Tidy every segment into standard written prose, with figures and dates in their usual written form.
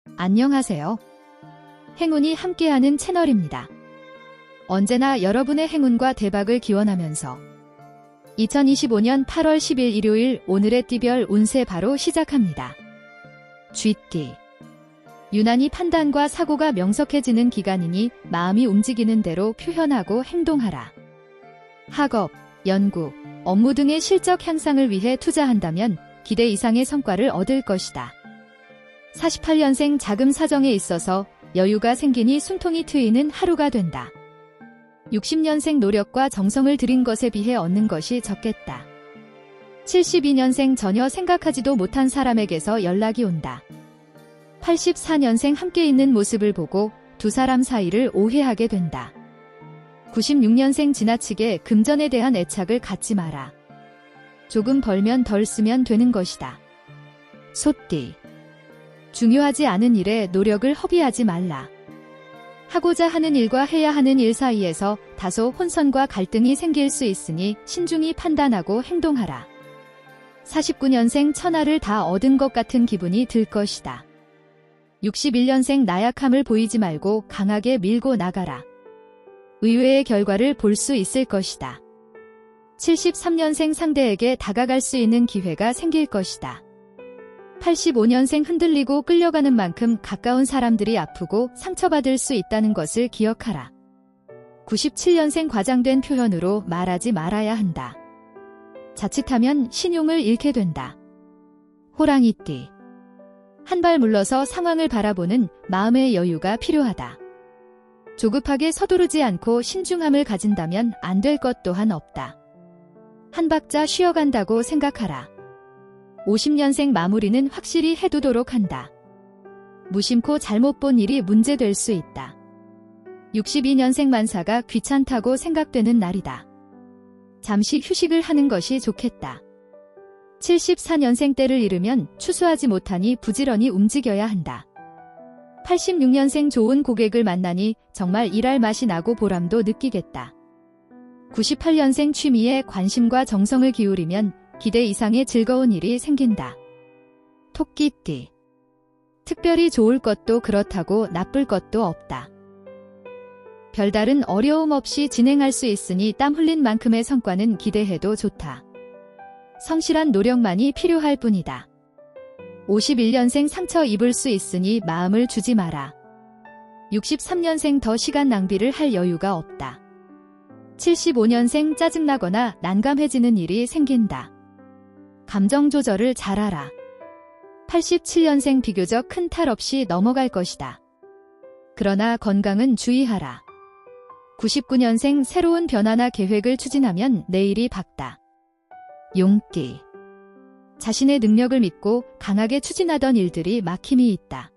안녕하세요. 행운이 함께하는 채널입니다. 언제나 여러분의 행운과 대박을 기원하면서 2025년 8월 10일 일요일 오늘의 띠별 운세 바로 시작합니다. 쥐띠. 유난히 판단과 사고가 명석해지는 기간이니 마음이 움직이는 대로 표현하고 행동하라. 학업, 연구, 업무 등의 실적 향상을 위해 투자한다면 기대 이상의 성과를 얻을 것이다. 48년생 자금 사정에 있어서 여유가 생기니 숨통이 트이는 하루가 된다. 60년생 노력과 정성을 들인 것에 비해 얻는 것이 적겠다. 72년생 전혀 생각하지도 못한 사람에게서 연락이 온다. 84년생 함께 있는 모습을 보고 두 사람 사이를 오해하게 된다. 96년생 지나치게 금전에 대한 애착을 갖지 마라. 조금 벌면 덜 쓰면 되는 것이다. 소띠. 중요하지 않은 일에 노력을 허비하지 말라. 하고자 하는 일과 해야 하는 일 사이에서 다소 혼선과 갈등이 생길 수 있으니 신중히 판단하고 행동하라. 49년생 천하를 다 얻은 것 같은 기분이 들 것이다. 61년생 나약함을 보이지 말고 강하게 밀고 나가라. 의외의 결과를 볼 수 있을 것이다. 73년생 상대에게 다가갈 수 있는 기회가 생길 것이다. 85년생 흔들리고 끌려가는 만큼 가까운 사람들이 아프고 상처받을 수 있다는 것을 기억하라. 97년생 과장된 표현으로 말하지 말아야 한다. 자칫하면 신용을 잃게 된다. 호랑이띠. 한 발 물러서 상황을 바라보는 마음의 여유가 필요하다. 조급하게 서두르지 않고 신중함을 가진다면 안 될 것 또한 없다. 한 박자 쉬어간다고 생각하라. 50년생 마무리는 확실히 해두도록 한다. 무심코 잘못 본 일이 문제될 수 있다. 62년생 만사가 귀찮다고 생각되는 날이다. 잠시 휴식을 하는 것이 좋겠다. 74년생 때를 잃으면 추수하지 못하니 부지런히 움직여야 한다. 86년생 좋은 고객을 만나니 정말 일할 맛이 나고 보람도 느끼겠다. 98년생 취미에 관심과 정성을 기울이면 기대 이상의 즐거운 일이 생긴다. 토끼띠. 특별히 좋을 것도 그렇다고 나쁠 것도 없다. 별다른 어려움 없이 진행할 수 있으니 땀 흘린 만큼의 성과는 기대해도 좋다. 성실한 노력만이 필요할 뿐이다. 51년생 상처 입을 수 있으니 마음을 주지 마라. 63년생 더 시간 낭비를 할 여유가 없다. 75년생 짜증나거나 난감해지는 일이 생긴다. 감정 조절을 잘하라. 87년생 비교적 큰 탈 없이 넘어갈 것이다. 그러나 건강은 주의하라. 99년생 새로운 변화나 계획을 추진하면 내일이 밝다. 용띠. 자신의 능력을 믿고 강하게 추진하던 일들이 막힘이 있다.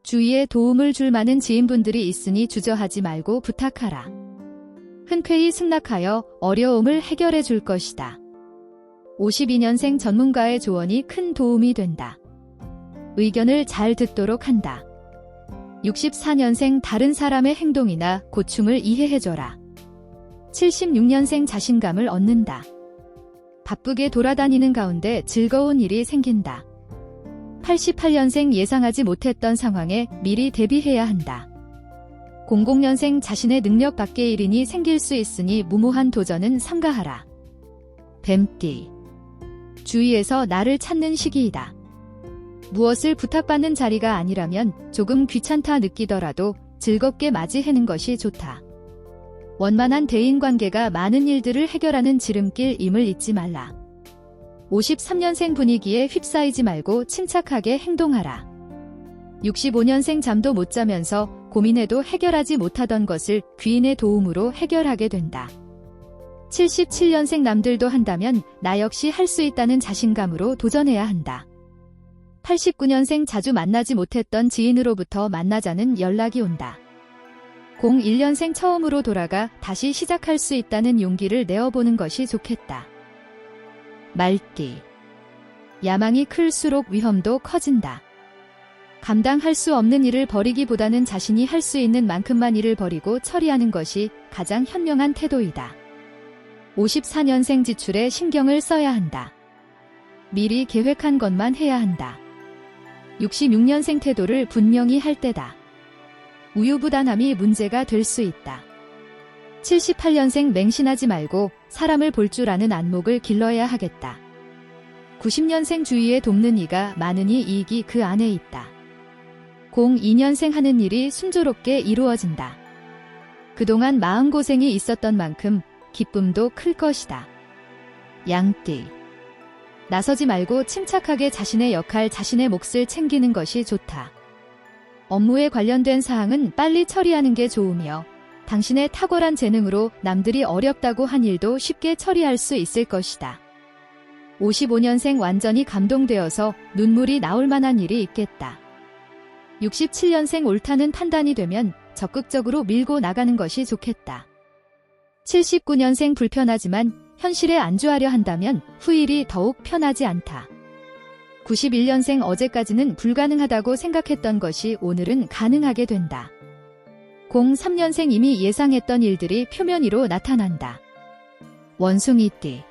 주위에 도움을 줄 많은 지인분들이 있으니 주저하지 말고 부탁하라. 흔쾌히 승낙하여 어려움을 해결해 줄 것이다. 52년생 전문가의 조언이 큰 도움이 된다. 의견을 잘 듣도록 한다. 64년생 다른 사람의 행동이나 고충을 이해해줘라. 76년생 자신감을 얻는다. 바쁘게 돌아다니는 가운데 즐거운 일이 생긴다. 88년생 예상하지 못했던 상황에 미리 대비해야 한다. 00년생 자신의 능력 밖의 일인이 생길 수 있으니 무모한 도전은 삼가하라. 뱀띠. 주위에서 나를 찾는 시기이다. 무엇을 부탁받는 자리가 아니라면 조금 귀찮다 느끼더라도 즐겁게 맞이하는 것이 좋다. 원만한 대인관계가 많은 일들을 해결하는 지름길임을 잊지 말라. 53년생 분위기에 휩싸이지 말고 침착하게 행동하라. 65년생 잠도 못 자면서 고민해도 해결하지 못하던 것을 귀인의 도움으로 해결하게 된다. 77년생 남들도 한다면 나 역시 할 수 있다는 자신감으로 도전해야 한다. 89년생 자주 만나지 못했던 지인으로부터 만나자는 연락이 온다. 01년생 처음으로 돌아가 다시 시작할 수 있다는 용기를 내어보는 것이 좋겠다. 말띠. 야망이 클수록 위험도 커진다. 감당할 수 없는 일을 벌이기보다는 자신이 할 수 있는 만큼만 일을 벌이고 처리하는 것이 가장 현명한 태도이다. 54년생 지출에 신경을 써야 한다. 미리 계획한 것만 해야 한다. 66년생 태도를 분명히 할 때다. 우유부단함이 문제가 될 수 있다. 78년생 맹신하지 말고 사람을 볼 줄 아는 안목을 길러야 하겠다. 90년생 주위에 돕는 이가 많으니 이익이 그 안에 있다. 02년생 하는 일이 순조롭게 이루어진다. 그동안 마음고생이 있었던 만큼 기쁨도 클 것이다. 양띠. 나서지 말고 침착하게 자신의 역할, 자신의 몫을 챙기는 것이 좋다. 업무에 관련된 사항은 빨리 처리하는 게 좋으며 당신의 탁월한 재능으로 남들이 어렵다고 한 일도 쉽게 처리할 수 있을 것이다. 55년생 완전히 감동되어서 눈물이 나올 만한 일이 있겠다. 67년생 옳다는 판단이 되면 적극적으로 밀고 나가는 것이 좋겠다. 79년생 불편하지만 현실에 안주하려 한다면 후일이 더욱 편하지 않다. 91년생 어제까지는 불가능하다고 생각했던 것이 오늘은 가능하게 된다. 03년생 이미 예상했던 일들이 표면 위로 나타난다. 원숭이띠.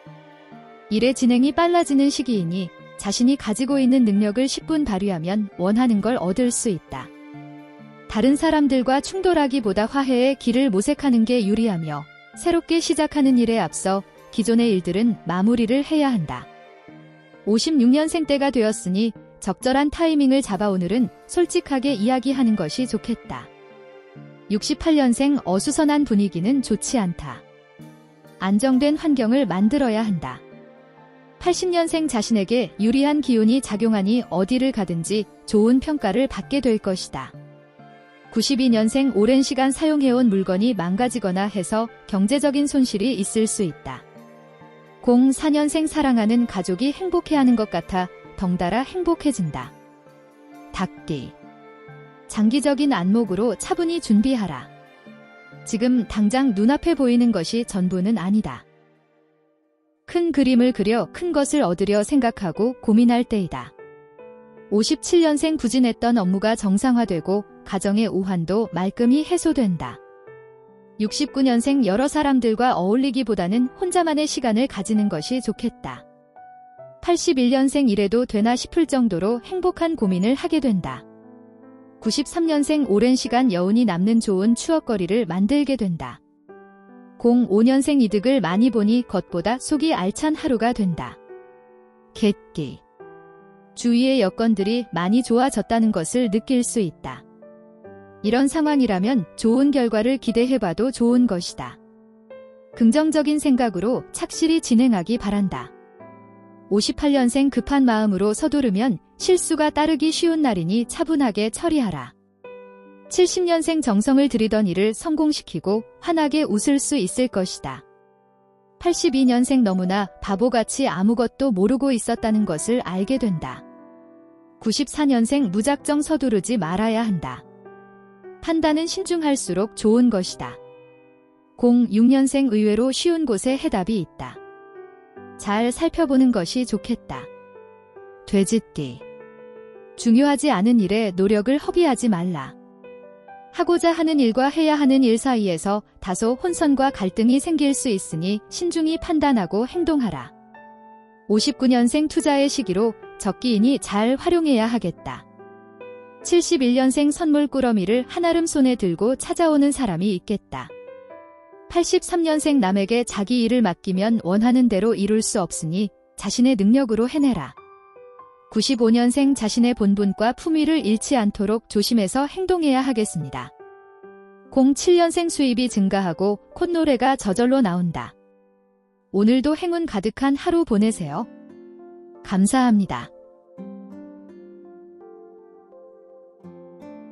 일의 진행이 빨라지는 시기이니 자신이 가지고 있는 능력을 10분 발휘하면 원하는 걸 얻을 수 있다. 다른 사람들과 충돌하기보다 화해의 길을 모색하는 게 유리하며 새롭게 시작하는 일에 앞서 기존의 일들은 마무리를 해야 한다. 56년생 때가 되었으니 적절한 타이밍을 잡아 오늘은 솔직하게 이야기하는 것이 좋겠다. 68년생 어수선한 분위기는 좋지 않다. 안정된 환경을 만들어야 한다. 80년생 자신에게 유리한 기운이 작용하니 어디를 가든지 좋은 평가를 받게 될 것이다. 92년생 오랜 시간 사용해온 물건이 망가지거나 해서 경제적인 손실이 있을 수 있다. 04년생 사랑하는 가족이 행복해하는 것 같아 덩달아 행복해진다. 닭띠. 장기적인 안목으로 차분히 준비하라. 지금 당장 눈앞에 보이는 것이 전부는 아니다. 큰 그림을 그려 큰 것을 얻으려 생각하고 고민할 때이다. 57년생 부진했던 업무가 정상화되고 가정의 오한도 말끔히 해소된다. 69년생 여러 사람들과 어울리기보다는 혼자만의 시간을 가지는 것이 좋겠다. 81년생 이래도 되나 싶을 정도로 행복한 고민을 하게 된다. 93년생 오랜 시간 여운이 남는 좋은 추억거리를 만들게 된다. 05년생 이득을 많이 보니 겉보다 속이 알찬 하루가 된다. 개띠. 주위의 여건들이 많이 좋아졌다는 것을 느낄 수 있다. 이런 상황이라면 좋은 결과를 기대해봐도 좋은 것이다. 긍정적인 생각으로 착실히 진행하기 바란다. 58년생 급한 마음으로 서두르면 실수가 따르기 쉬운 날이니 차분하게 처리하라. 70년생 정성을 들이던 일을 성공시키고 환하게 웃을 수 있을 것이다. 82년생 너무나 바보같이 아무것도 모르고 있었다는 것을 알게 된다. 94년생 무작정 서두르지 말아야 한다. 판단은 신중할수록 좋은 것이다. 06년생 의외로 쉬운 곳에 해답이 있다. 잘 살펴보는 것이 좋겠다. 돼지띠. 중요하지 않은 일에 노력을 허비하지 말라. 하고자 하는 일과 해야 하는 일 사이에서 다소 혼선과 갈등이 생길 수 있으니 신중히 판단하고 행동하라. 59년생 투자의 시기로 적기이니 잘 활용해야 하겠다. 71년생 선물 꾸러미를 한아름 손에 들고 찾아오는 사람이 있겠다. 83년생 남에게 자기 일을 맡기면 원하는 대로 이룰 수 없으니 자신의 능력으로 해내라. 95년생 자신의 본분과 품위를 잃지 않도록 조심해서 행동해야 하겠습니다. 07년생 수입이 증가하고 콧노래가 저절로 나온다. 오늘도 행운 가득한 하루 보내세요. 감사합니다.